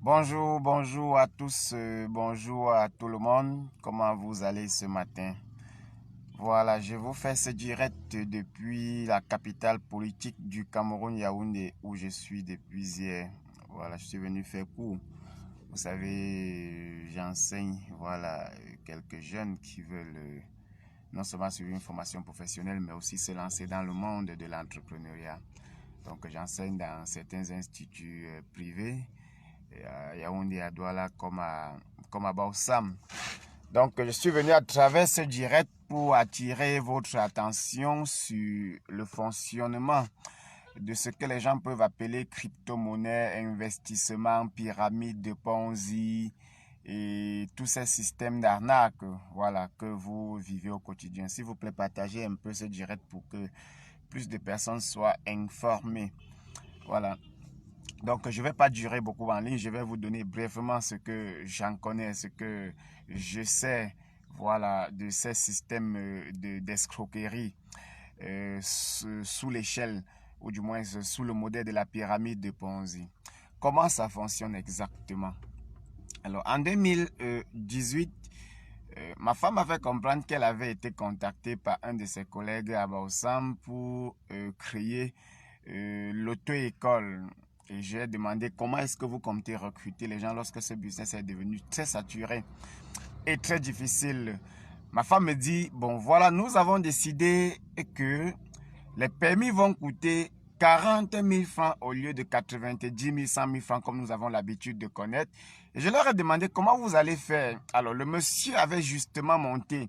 Bonjour à tous, bonjour à tout le monde. Comment vous allez ce matin? Voilà, je vous fais ce direct depuis la capitale politique du Cameroun, Yaoundé, où je suis depuis hier. Voilà, je suis venu faire cours. Vous savez, j'enseigne, voilà, quelques jeunes qui veulent non seulement suivre une formation professionnelle, mais aussi se lancer dans le monde de l'entrepreneuriat. Donc, j'enseigne dans certains instituts privés à Yaoundé, à Douala, comme à Baussam. Donc, je suis venu à travers ce direct pour attirer votre attention sur le fonctionnement de ce que les gens peuvent appeler crypto-monnaie, investissement, pyramide de Ponzi et tous ces systèmes d'arnaque, voilà, que vous vivez au quotidien. S'il vous plaît, partagez un peu ce direct pour que plus de personnes soient informées. Voilà. Donc, je ne vais pas durer beaucoup en ligne. Je vais vous donner brièvement ce que j'en connais, ce que je sais, voilà, de ces systèmes d'escroquerie sous l'échelle, ou du moins sous le modèle de la pyramide de Ponzi. Comment ça fonctionne exactement? Alors, en 2018, ma femme m'a fait comprendre qu'elle avait été contactée par un de ses collègues à Baossam pour créer l'auto-école. Et j'ai demandé comment est-ce que vous comptez recruter les gens lorsque ce business est devenu très saturé et très difficile. Ma femme me dit, bon voilà, nous avons décidé que les permis vont coûter 40 000 francs au lieu de 90 000, 100 000 francs comme nous avons l'habitude de connaître. Et je leur ai demandé comment vous allez faire. Alors le monsieur avait justement monté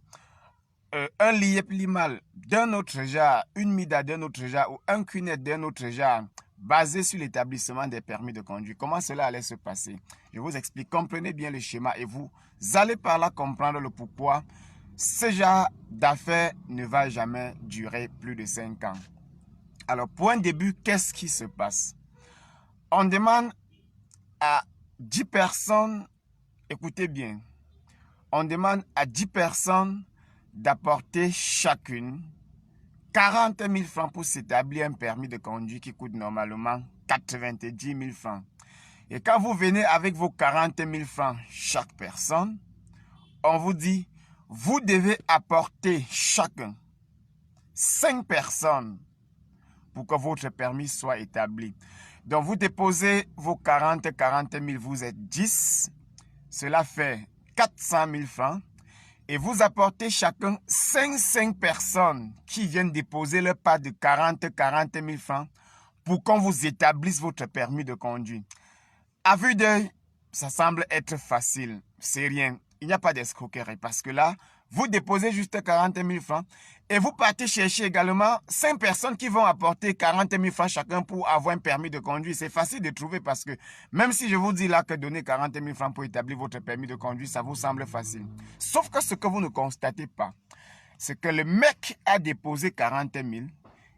un limal d'un autre genre, une mida d'un autre genre ou un cunette d'un autre genre basé sur l'établissement des permis de conduire. Comment cela allait se passer? Je vous explique. Comprenez bien le schéma et vous allez par là comprendre le pourquoi ce genre d'affaires ne va jamais durer plus de 5 ans. Alors, pour un début, qu'est-ce qui se passe? On demande à 10 personnes, écoutez bien, on demande à 10 personnes d'apporter chacune 40 000 francs pour s'établir un permis de conduire qui coûte normalement 90 000 francs. Et quand vous venez avec vos 40 000 francs chaque personne, on vous dit, vous devez apporter chacun 5 personnes pour que votre permis soit établi. Donc, vous déposez vos 40 000, vous êtes 10. Cela fait 400 000 francs. Et vous apportez chacun 5 personnes qui viennent déposer leur part de 40 000 francs pour qu'on vous établisse votre permis de conduire. À vue d'œil, ça semble être facile. C'est rien. Il n'y a pas d'escroquerie parce que là, vous déposez juste 40 000 francs et vous partez chercher également 5 personnes qui vont apporter 40 000 francs chacun pour avoir un permis de conduire. C'est facile de trouver parce que même si je vous dis là que donner 40 000 francs pour établir votre permis de conduire, ça vous semble facile. Sauf que ce que vous ne constatez pas, c'est que le mec a déposé 40 000.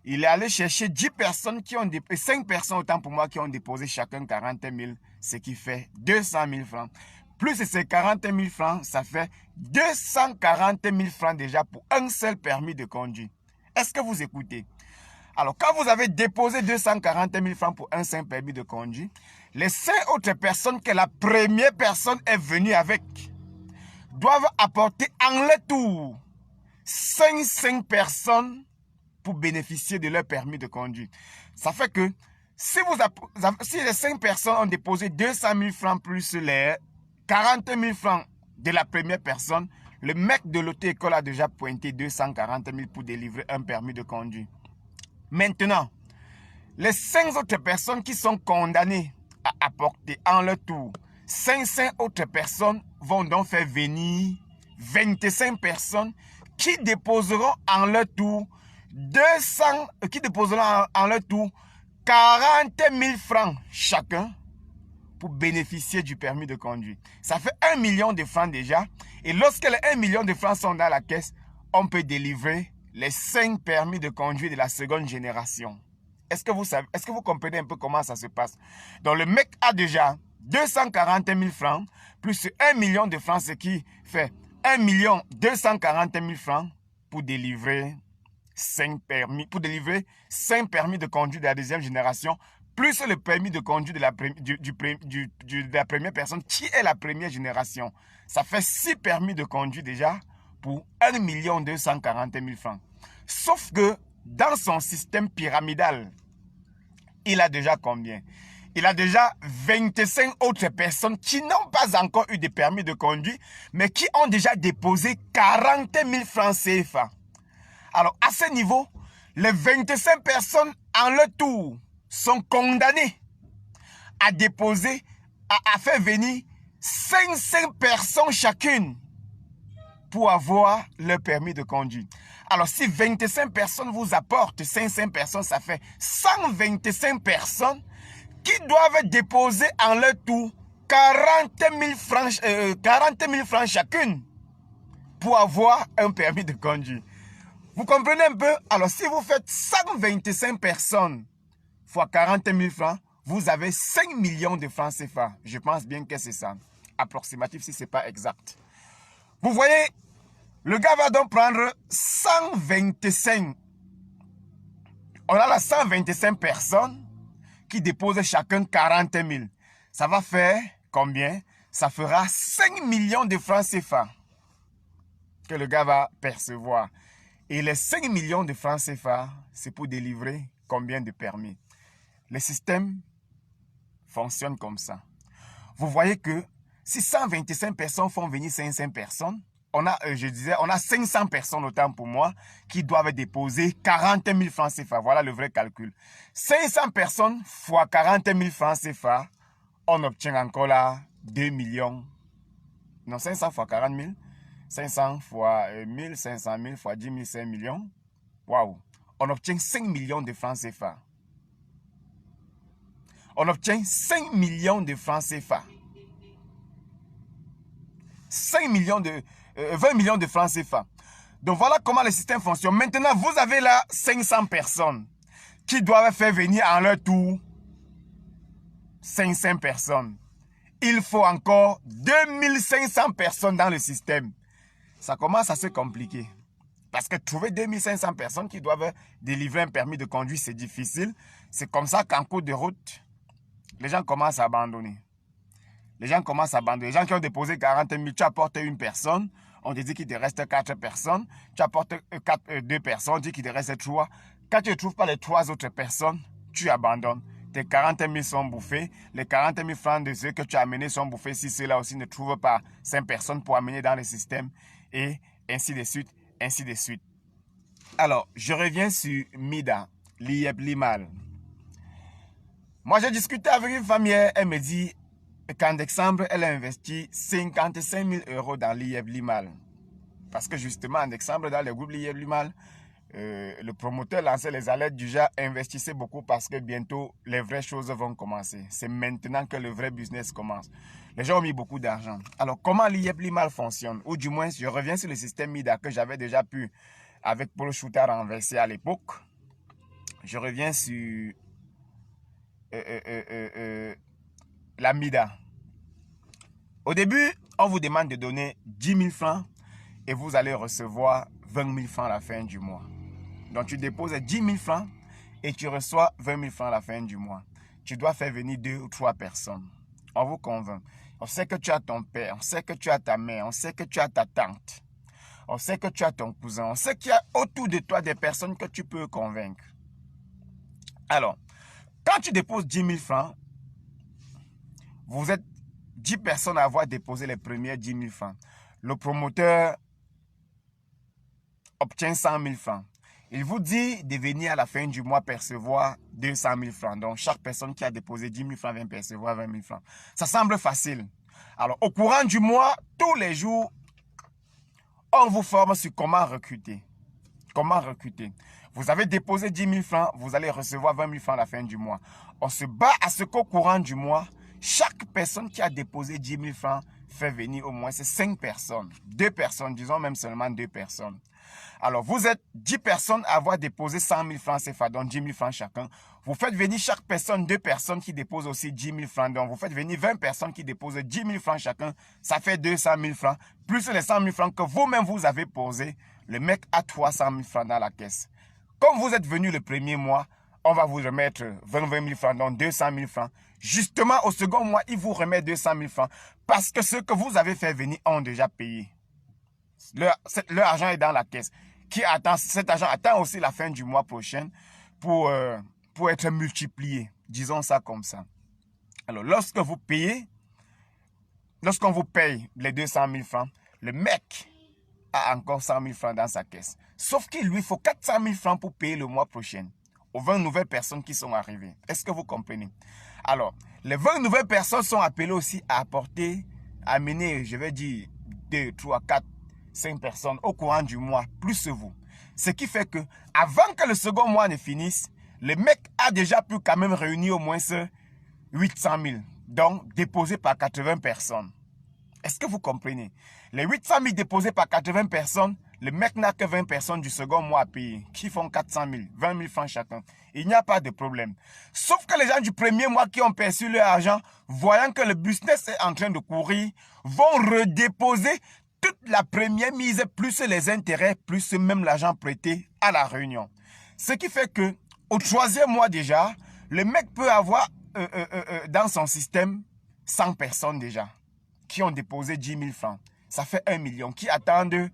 Il est allé chercher 10 personnes qui ont déposé, 5 personnes autant pour moi qui ont déposé chacun 40 000, ce qui fait 200 000 francs. Plus ces 40 000 francs, ça fait 240 000 francs déjà pour un seul permis de conduire. Est-ce que vous écoutez? Alors, quand vous avez déposé 240 000 francs pour un seul permis de conduire, les 5 autres personnes que la première personne est venue avec doivent apporter en leur tour 5 personnes pour bénéficier de leur permis de conduire. Ça fait que si les 5 personnes ont déposé 200 000 francs plus les 40 000 francs de la première personne, le mec de l'auto-école a déjà pointé 240 000 pour délivrer un permis de conduire. Maintenant, les 5 autres personnes qui sont condamnées à apporter en leur tour, 5 autres personnes vont donc faire venir 25 personnes qui déposeront en leur tour 40 000 francs chacun pour bénéficier du permis de conduire. Ça fait 1 million de francs déjà. Et lorsque les 1 million de francs sont dans la caisse, on peut délivrer les 5 permis de conduire de la seconde génération. Est-ce que vous comprenez un peu comment ça se passe? Donc le mec a déjà 240 000 francs plus 1 million de francs, ce qui fait 1 240 000 francs pour délivrer 5 permis de conduire de la deuxième génération plus le permis de conduire de la première personne qui est la première génération. Ça fait 6 permis de conduire déjà pour 1 240 000 francs. Sauf que dans son système pyramidal, il a déjà combien? Il a déjà 25 autres personnes qui n'ont pas encore eu de permis de conduire, mais qui ont déjà déposé 40 000 francs CFA. Alors, à ce niveau, les 25 personnes en leur tour sont condamnées à déposer, à faire venir 500 personnes chacune pour avoir leur permis de conduire. Alors, si 25 personnes vous apportent 500 personnes, ça fait 125 personnes qui doivent déposer en leur tour 40 000 francs chacune pour avoir un permis de conduire. Vous comprenez un peu? Alors, si vous faites 125 personnes fois 40 000 francs, vous avez 5 millions de francs CFA. Je pense bien que c'est ça. Approximatif si ce n'est pas exact. Vous voyez, le gars va donc prendre 125. On a là 125 personnes qui déposent chacun 40 000. Ça va faire combien? Ça fera 5 millions de francs CFA que le gars va percevoir. Et les 5 millions de francs CFA, c'est pour délivrer combien de permis? Le système fonctionne comme ça. Vous voyez que si 125 personnes font venir 500 personnes, on a 500 personnes, autant pour moi, qui doivent déposer 40 000 francs CFA. Voilà le vrai calcul. 500 personnes fois 40 000 francs CFA, on obtient encore là 2 millions. Non, 500 fois 40 000. 500 fois 1000, 500 000 fois 10 000, 5 millions. Waouh! On obtient 5 millions de francs CFA. On obtient 5 millions de francs CFA. 20 millions de francs CFA. Donc voilà comment le système fonctionne. Maintenant, vous avez là 500 personnes qui doivent faire venir en leur tour 500 personnes. Il faut encore 2500 personnes dans le système. Ça commence à se compliquer. Parce que trouver 2500 personnes qui doivent délivrer un permis de conduire, c'est difficile. C'est comme ça qu'en cours de route, les gens commencent à abandonner. Les gens commencent à abandonner. Les gens qui ont déposé 40 000, tu apportes une personne, on te dit qu'il te reste 4 personnes. Tu apportes 2 personnes, on dit qu'il te reste 3. Quand tu ne trouves pas les 3 autres personnes, tu abandonnes. Tes 40 000 sont bouffés. Les 40 000 francs de ceux que tu as amenés sont bouffés si ceux-là aussi ne trouvent pas 5 personnes pour amener dans le système. Et ainsi de suite, ainsi de suite. Alors, je reviens sur Mida, Lieb Limal. Moi, j'ai discuté avec une femme hier, elle me dit qu'en décembre, elle a investi 55 000 € dans Lieb Limal. Parce que justement, en décembre, dans le groupe Lieb Limal, le promoteur lançait les alertes du genre investissez beaucoup parce que bientôt, les vraies choses vont commencer. C'est maintenant que le vrai business commence. Les gens ont mis beaucoup d'argent. Alors, comment Lieb Limal fonctionne? Ou du moins, je reviens sur le système MIDA que j'avais déjà pu, avec Paul Shooter, renverser à l'époque. Je reviens sur la MIDA. Au début, on vous demande de donner 10 000 francs et vous allez recevoir 20 000 francs à la fin du mois. Donc, tu déposes 10 000 francs et tu reçois 20 000 francs à la fin du mois. Tu dois faire venir 2 ou 3 personnes. On vous convainc. On sait que tu as ton père, on sait que tu as ta mère, on sait que tu as ta tante. On sait que tu as ton cousin. On sait qu'il y a autour de toi des personnes que tu peux convaincre. Alors, quand tu déposes 10 000 francs, vous êtes 10 personnes à avoir déposé les premiers 10 000 francs. Le promoteur obtient 100 000 francs. Il vous dit de venir à la fin du mois percevoir 200 000 francs. Donc, chaque personne qui a déposé 10 000 francs vient percevoir 20 000 francs. Ça semble facile. Alors, au courant du mois, tous les jours, on vous forme sur comment recruter. Comment recruter. Vous avez déposé 10 000 francs, vous allez recevoir 20 000 francs à la fin du mois. On se bat à ce qu'au courant du mois, chaque personne qui a déposé 10 000 francs fait venir au moins 5 personnes. 2 personnes, disons même seulement 2 personnes. Alors, vous êtes 10 personnes à avoir déposé 100 000 francs CFA, donc 10 000 francs chacun. Vous faites venir chaque personne 2 personnes qui déposent aussi 10 000 francs. Donc, vous faites venir 20 personnes qui déposent 10 000 francs chacun. Ça fait 200 000 francs. Plus les 100 000 francs que vous-même vous avez posés, le mec a 300 000 francs dans la caisse. Comme vous êtes venu le premier mois, on va vous remettre 20 000 francs, donc 200 000 francs. Justement, au second mois, il vous remet 200 000 francs parce que ceux que vous avez fait venir ont déjà payé. Leur argent est dans la caisse. Cet argent attend aussi la fin du mois prochain pour être multiplié. Disons ça comme ça. Alors, lorsqu'on vous paye les 200 000 francs, le mec a encore 100 000 francs dans sa caisse. Sauf qu'il lui faut 400 000 francs pour payer le mois prochain aux 20 nouvelles personnes qui sont arrivées. Est-ce que vous comprenez? Alors, les 20 nouvelles personnes sont appelées aussi à amener, je vais dire, 2, 3, 4, 5 personnes au courant du mois, plus vous. Ce qui fait que, avant que le second mois ne finisse, le mec a déjà pu quand même réunir au moins 800 000, donc déposés par 80 personnes. Est-ce que vous comprenez? Les 800 000 déposés par 80 personnes, le mec n'a que 20 personnes du second mois à payer, qui font 400 000, 20 000 francs chacun. Il n'y a pas de problème. Sauf que les gens du premier mois qui ont perçu leur argent, voyant que le business est en train de courir, vont redéposer toute la première mise, plus les intérêts, plus même l'argent prêté à la réunion. Ce qui fait que au troisième mois déjà, le mec peut avoir dans son système 100 personnes déjà qui ont déposé 10 000 francs. Ça fait 1 million. Qui attendent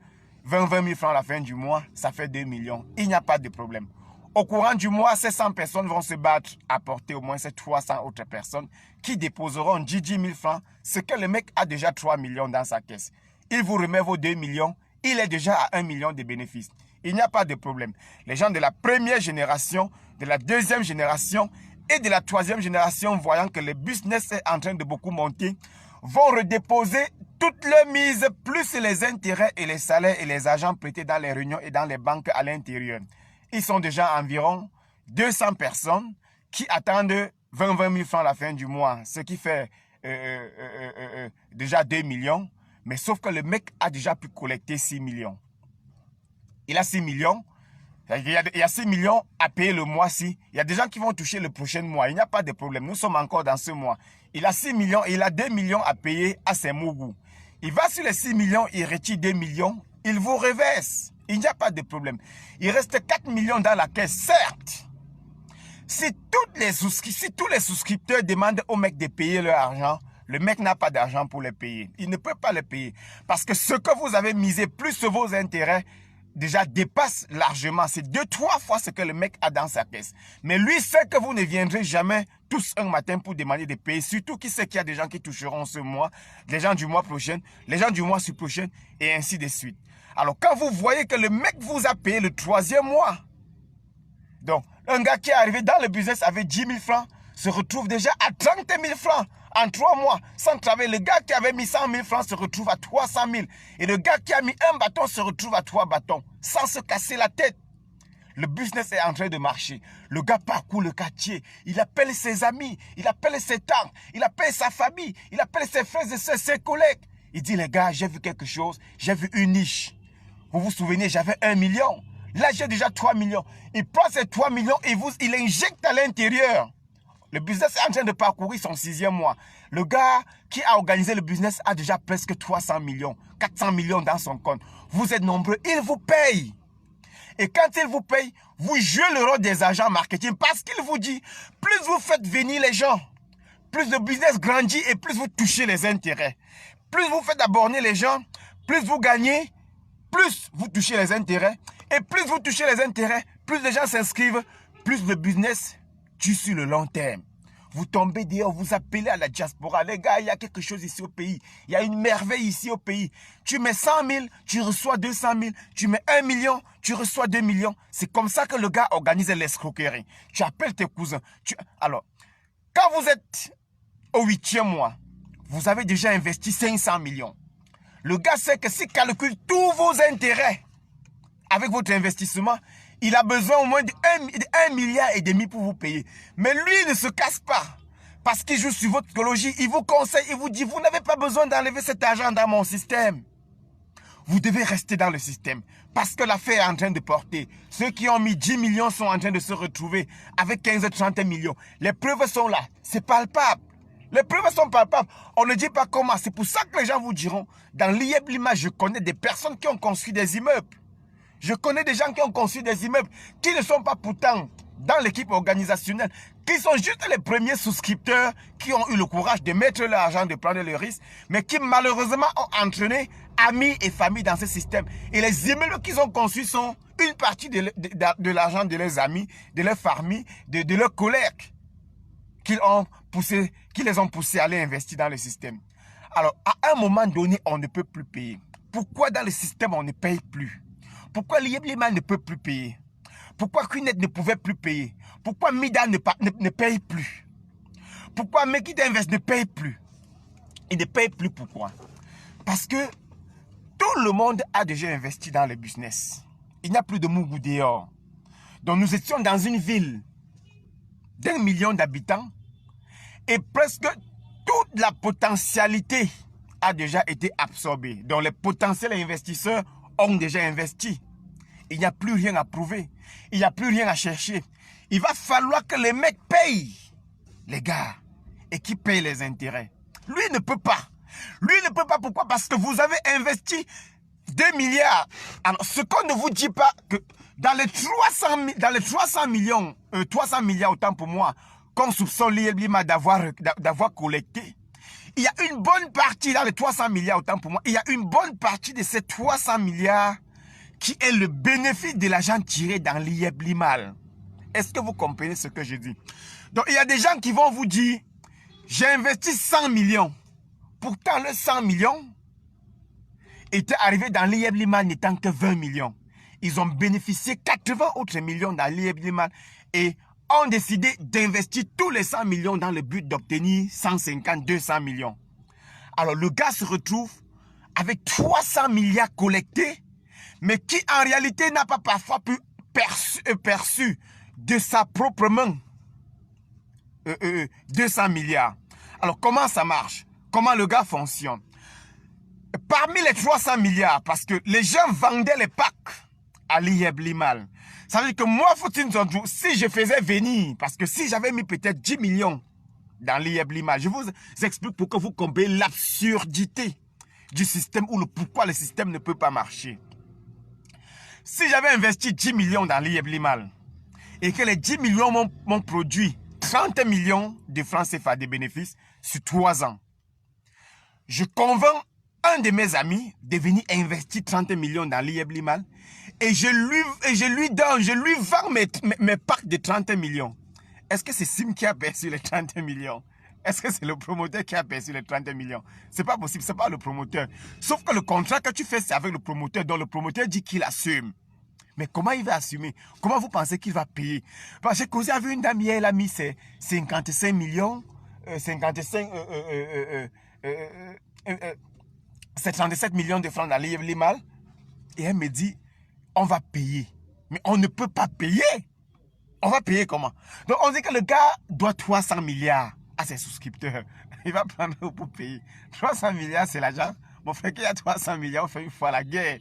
20 000 francs à la fin du mois, ça fait 2 millions. Il n'y a pas de problème. Au courant du mois, ces 100 personnes vont se battre à porter au moins ces 300 autres personnes qui déposeront 10 000 francs, ce que le mec a déjà 3 millions dans sa caisse. Il vous remet vos 2 millions, il est déjà à 1 million de bénéfices. Il n'y a pas de problème. Les gens de la première génération, de la deuxième génération et de la troisième génération, voyant que le business est en train de beaucoup monter, vont redéposer toutes leurs mises, plus les intérêts et les salaires et les agents prêtés dans les réunions et dans les banques à l'intérieur. Ils sont déjà environ 200 personnes qui attendent 20 000 francs à la fin du mois, ce qui fait déjà 2 millions. Mais sauf que le mec a déjà pu collecter 6 millions. Il a 6 millions. Il y a 6 millions à payer le mois-ci. Il y a des gens qui vont toucher le prochain mois. Il n'y a pas de problème. Nous sommes encore dans ce mois. Il a 6 millions et il a 2 millions à payer à ses mougous. Il va sur les 6 millions, il retire 2 millions. Il vous reverse. Il n'y a pas de problème. Il reste 4 millions dans la caisse, certes. Si tous les souscripteurs demandent au mec de payer leur argent, le mec n'a pas d'argent pour les payer. Il ne peut pas les payer. Parce que ce que vous avez misé, plus vos intérêts, déjà dépasse largement. C'est 2-3 fois ce que le mec a dans sa caisse. Mais lui sait que vous ne viendrez jamais tous un matin pour demander de payer. Surtout qu'il sait qu'il y a des gens qui toucheront ce mois, les gens du mois prochain, les gens du mois prochain, et ainsi de suite. Alors quand vous voyez que le mec vous a payé le troisième mois, donc un gars qui est arrivé dans le business avec 10 000 francs, se retrouve déjà à 30 000 francs en 3 mois sans travailler. Le gars qui avait mis 100 000 francs se retrouve à 300 000. Et le gars qui a mis un bâton se retrouve à 3 bâtons sans se casser la tête. Le business est en train de marcher. Le gars parcourt le quartier. Il appelle ses amis, il appelle ses tantes, il appelle sa famille, il appelle ses frères et soeurs, ses collègues. Il dit, les gars, j'ai vu quelque chose, j'ai vu une niche. Vous vous souvenez, j'avais 1 million. Là, j'ai déjà 3 millions. Il prend ces 3 millions et il injecte à l'intérieur. Le business est en train de parcourir son 6e mois. Le gars qui a organisé le business a déjà presque 300 millions, 400 millions dans son compte. Vous êtes nombreux, il vous paye. Et quand il vous paye, vous jouez le rôle des agents marketing parce qu'il vous dit, plus vous faites venir les gens, plus le business grandit et plus vous touchez les intérêts. Plus vous faites abonner les gens, plus vous gagnez, plus vous touchez les intérêts. Et plus vous touchez les intérêts, plus les gens s'inscrivent, plus le business tue sur le long terme. Vous tombez dehors, vous appelez à la diaspora. Les gars, il y a quelque chose ici au pays. Il y a une merveille ici au pays. Tu mets 100 000, tu reçois 200 000. Tu mets 1 million, tu reçois 2 millions. C'est comme ça que le gars organise l'escroquerie. Tu appelles tes cousins. Alors, quand vous êtes au 8e mois, vous avez déjà investi 500 millions. Le gars sait que s'il calcule tous vos intérêts avec votre investissement, il a besoin au moins de 1,5 milliard pour vous payer. Mais lui, il ne se casse pas. Parce qu'il joue sur votre psychologie. Il vous conseille, il vous dit, vous n'avez pas besoin d'enlever cet argent dans mon système. Vous devez rester dans le système. Parce que l'affaire est en train de porter. Ceux qui ont mis 10 millions sont en train de se retrouver avec 15-30 millions. Les preuves sont là. C'est palpable. Les preuves sont palpables. On ne dit pas comment. C'est pour ça que les gens vous diront, dans l'IEB Lima, je connais des personnes qui ont construit des immeubles. Je connais des gens qui ont construit des immeubles qui ne sont pas pourtant dans l'équipe organisationnelle, qui sont juste les premiers souscripteurs qui ont eu le courage de mettre leur argent, de prendre le risque, mais qui malheureusement ont entraîné amis et familles dans ce système. Et les immeubles qu'ils ont construits sont une partie de l'argent de leurs amis, de leurs familles, de leurs collègues qui les ont poussés à aller investir dans le système. Alors, à un moment donné, on ne peut plus payer. Pourquoi dans le système, on ne paye plus? Pourquoi l'IEB-Limal ne peut plus payer? Pourquoi Quinet ne pouvait plus payer? Pourquoi Mida ne paye plus? Pourquoi Mekita Invest ne paye plus? Il ne paye plus pourquoi? Parce que tout le monde a déjà investi dans le business. Il n'y a plus de Mougou dehors. Donc nous étions dans une ville d'1 million d'habitants et presque toute la potentialité a déjà été absorbée. Donc les potentiels investisseurs ont déjà investi. Il n'y a plus rien à prouver. Il n'y a plus rien à chercher. Il va falloir que les mecs payent, les gars, et qui payent les intérêts. Lui ne peut pas. Lui ne peut pas. Pourquoi? Parce que vous avez investi 2 milliards. Alors, ce qu'on ne vous dit pas, que dans les 300 millions, 300 milliards autant pour moi, qu'on soupçonne l'IEB-Limal d'avoir collecté, il y a une bonne partie dans les 300 milliards autant pour moi, il y a une bonne partie de ces 300 milliards qui est le bénéfice de l'argent tiré dans l'IEB-Limal. Est-ce que vous comprenez ce que je dis? Donc, il y a des gens qui vont vous dire, j'ai investi 100 millions. Pourtant, le 100 millions était arrivé dans l'IEB-Limal n'étant que 20 millions. Ils ont bénéficié 80 autres millions dans l'IEB-Limal et ont décidé d'investir tous les 100 millions dans le but d'obtenir 150, 200 millions. Alors, le gars se retrouve avec 300 milliards collectés, mais qui en réalité n'a pas parfois pu perçu de sa propre main 200 milliards. Alors comment ça marche? Comment le gars fonctionne? Parmi les 300 milliards, parce que les gens vendaient les packs à l'IEB-Limal. Ça veut dire que moi, si je faisais venir, parce que si j'avais mis peut-être 10 millions dans l'IEB-Limal, je vous explique pour que vous compreniez l'absurdité du système ou pourquoi le système ne peut pas marcher. Si j'avais investi 10 millions dans l'IEB-Limal et que les 10 millions m'ont produit 30 millions de francs CFA de bénéfices sur 3 ans, je convainc un de mes amis de venir investir 30 millions dans l'IEB-Limal et je lui vends mes packs de 30 millions. Est-ce que c'est Sim qui a perçu les 30 millions? Est-ce que c'est le promoteur qui a perçu les 30 millions? C'est pas possible, c'est pas le promoteur. Sauf que le contrat que tu fais, c'est avec le promoteur, dont le promoteur dit qu'il assume. Mais comment il va assumer? Comment vous pensez qu'il va payer? Parce que j'ai causé avec une dame hier, elle a mis ses 55 millions, 77 millions de francs dans l'IEB-Limal. Et elle me dit, on va payer. Mais on ne peut pas payer. On va payer comment? Donc on dit que le gars doit 300 milliards à ses souscripteurs. Il va prendre pour payer. 300 milliards, c'est l'argent. Mon frère, qu'il y a 300 milliards, on fait une fois la guerre.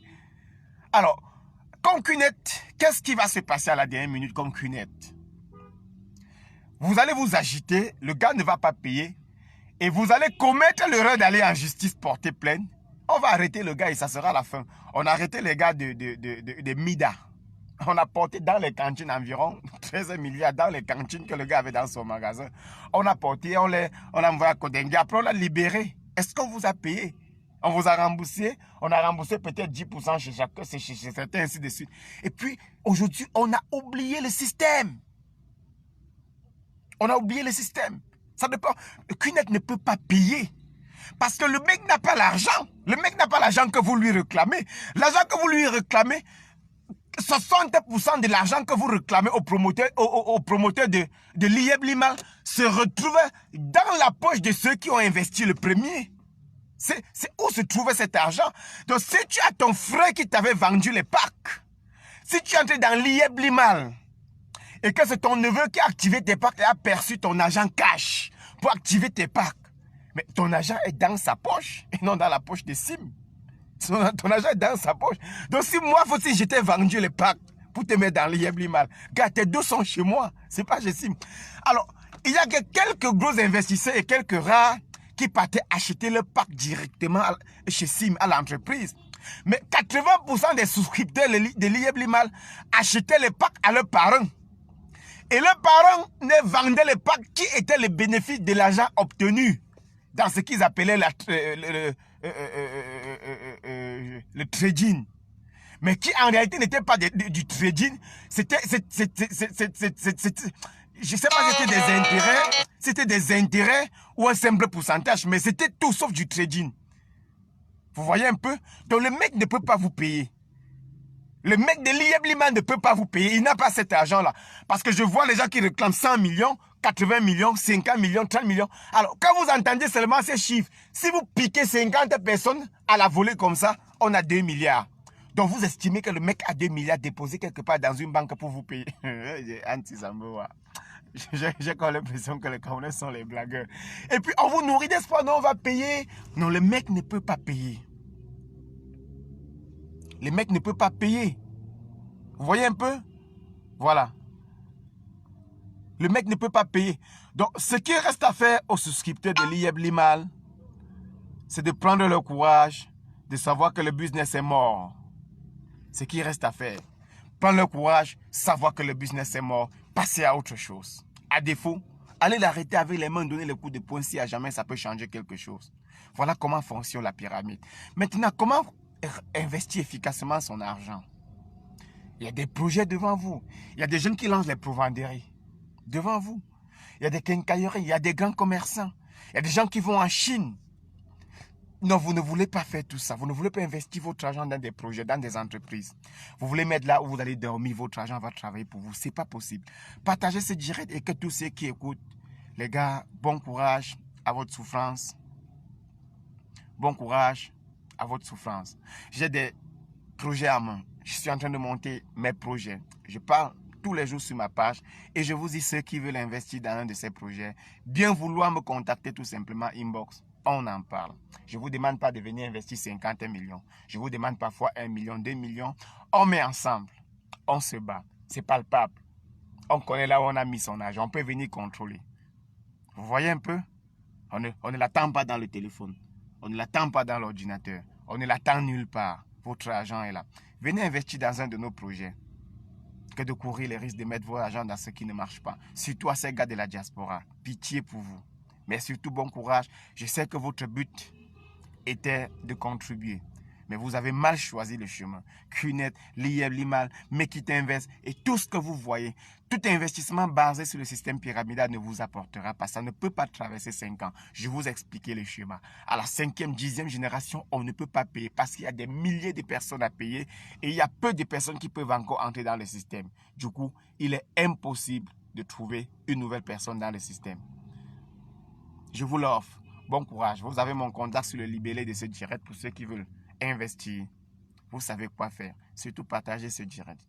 Alors, comme Quinet, qu'est-ce qui va se passer à la dernière minute comme Quinet? Vous allez vous agiter, le gars ne va pas payer, et vous allez commettre l'erreur d'aller en justice porter plainte. On va arrêter le gars et ça sera la fin. On a arrêté les gars de Mida. On a porté dans les cantines environ 13 milliards dans les cantines que le gars avait dans son magasin. On a porté, on a envoyé à Kodengue. Après, on l'a libéré. Est-ce qu'on vous a payé? On vous a remboursé. On a remboursé peut-être 10% chez chacun, chez certains, ainsi de suite. Et puis, aujourd'hui, on a oublié le système. On a oublié le système. Ça dépend. Quinet ne peut pas payer. Parce que le mec n'a pas l'argent. Le mec n'a pas l'argent que vous lui réclamez. L'argent que vous lui réclamez, 60% de l'argent que vous réclamez au promoteur de l'IEB-Limal se retrouve dans la poche de ceux qui ont investi le premier. C'est où se trouvait cet argent? Donc si tu as ton frère qui t'avait vendu les packs, si tu es entré dans l'IEB-Limal et que c'est ton neveu qui a activé tes packs et a perçu ton argent cash pour activer tes packs, mais ton argent est dans sa poche et non dans la poche de Sim. Ton argent est dans sa poche. Donc si moi, si j'étais vendu les packs pour te mettre dans l'IEB-Limal, gars, tes deux sont chez moi, c'est pas chez Sim. Alors, il y a que quelques gros investisseurs et quelques rares qui partaient acheter le pack directement chez Sim, à l'entreprise. Mais 80% des souscripteurs de l'IEB Limal achetaient les packs à leurs parents. Et leurs parents ne vendaient les packs qui étaient les bénéfices de l'argent obtenu dans ce qu'ils appelaient le trading. Mais qui en réalité n'était pas du trading, c'était, je sais pas si c'était des intérêts ou un simple pourcentage, mais c'était tout sauf du trading. Vous voyez un peu? Donc le mec ne peut pas vous payer. Le mec de l'IEB Limal ne peut pas vous payer. Il n'a pas cet argent-là. Parce que je vois les gens qui réclament 100 millions, 80 millions, 50 millions, 30 millions. Alors, quand vous entendez seulement ces chiffres, si vous piquez 50 personnes à la volée comme ça, on a 2 milliards. Donc, vous estimez que le mec a 2 milliards déposés quelque part dans une banque pour vous payer. J'ai quand l'impression que les Camerounais sont les blagueurs. Et puis, on vous nourrit d'espoir, non, on va payer. Non, le mec ne peut pas payer. Le mec ne peut pas payer. Vous voyez un peu? Voilà. Le mec ne peut pas payer. Donc, ce qui reste à faire aux souscripteurs de l'IEB Limal, c'est de prendre le courage de savoir que le business est mort. Ce qui reste à faire. Prendre le courage, savoir que le business est mort, passer à autre chose. À défaut, allez l'arrêter avec les mains, donner le coup de poing si à jamais ça peut changer quelque chose. Voilà comment fonctionne la pyramide. Maintenant, comment investir efficacement son argent? Il y a des projets devant vous. Il y a des jeunes qui lancent les provenderies devant vous. Il y a des quincailleries, il y a des grands commerçants. Il y a des gens qui vont en Chine. Non, vous ne voulez pas faire tout ça. Vous ne voulez pas investir votre argent dans des projets, dans des entreprises. Vous voulez mettre là où vous allez dormir, votre argent va travailler pour vous. Ce n'est pas possible. Partagez ce direct et que tous ceux qui écoutent, les gars, bon courage à votre souffrance. Bon courage à votre souffrance. J'ai des projets à main. Je suis en train de monter mes projets. Je parle tous les jours sur ma page et je vous dis ceux qui veulent investir dans un de ces projets, bien vouloir me contacter tout simplement inbox. On en parle. Je ne vous demande pas de venir investir 50 millions. Je vous demande parfois 1 million, 2 millions. On met ensemble. On se bat. C'est palpable. On connaît là où on a mis son argent. On peut venir contrôler. Vous voyez un peu? On ne l'attend pas dans le téléphone. On ne l'attend pas dans l'ordinateur. On ne l'attend nulle part. Votre argent est là. Venez investir dans un de nos projets que de courir les risques de mettre votre argent dans ce qui ne marche pas. Surtout à ces gars de la diaspora. Pitié pour vous. Mais surtout, bon courage. Je sais que votre but était de contribuer. Mais vous avez mal choisi le chemin. QNet, l'IEB Limal, Mekita Invest et tout ce que vous voyez. Tout investissement basé sur le système pyramidal ne vous apportera pas. Ça ne peut pas traverser 5 ans. Je vous ai expliqué le schéma. À la 5e, 10e génération, on ne peut pas payer parce qu'il y a des milliers de personnes à payer et il y a peu de personnes qui peuvent encore entrer dans le système. Du coup, il est impossible de trouver une nouvelle personne dans le système. Je vous l'offre. Bon courage. Vous avez mon contact sur le libellé de ce direct pour ceux qui veulent investir. Vous savez quoi faire. Surtout partagez ce direct.